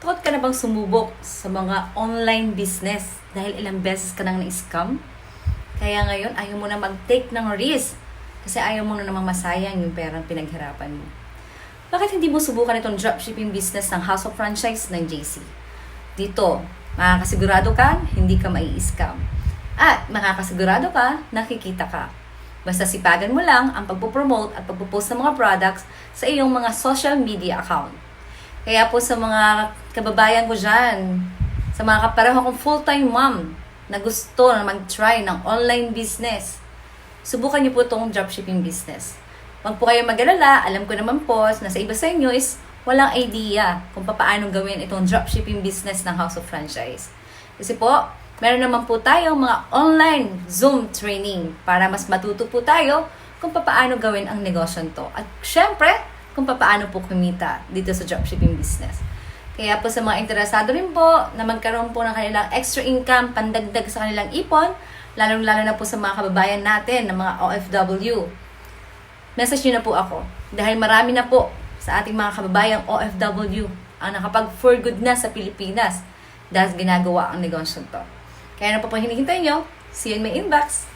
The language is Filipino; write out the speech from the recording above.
Takot ka na bang sumubok sa mga online business dahil ilang beses ka nang na-scam? Kaya ngayon, ayaw mo na mag-take ng risk kasi ayaw mo na namang masayang yung perang pinaghirapan mo. Bakit hindi mo subukan itong dropshipping business ng House of Franchise ng JC? Dito, makakasigurado ka, hindi ka mai-scam. At makakasigurado ka, nakikita ka. Basta sipagan mo lang ang pagpo-promote at pagpo-post ng mga products sa iyong mga social media account. Kaya po sa mga kababayan ko dyan, sa mga kapareho kong full-time mom na gusto na mag-try ng online business, subukan niyo po itong dropshipping business. Huwag po kayo mag-alala, alam ko naman po na sa iba sa inyo is walang idea kung paano gawin itong dropshipping business ng House of Franchise. Kasi po, meron naman po tayong mga online Zoom training para mas matuto po tayo kung paano gawin ang negosyo to. At syempre, kung paano po kumita dito sa dropshipping business. Kaya po sa mga interesado rin po na magkaroon po ng kanilang extra income, pandagdag sa kanilang ipon, lalong-lalo na po sa mga kababayan natin, ng mga OFW, message nyo na po ako. Dahil marami na po sa ating mga kababayang OFW ang nakapag-for good na sa Pilipinas dahil ginagawa ang negosyo to. Kaya na po hinihintay nyo, see you in my inbox.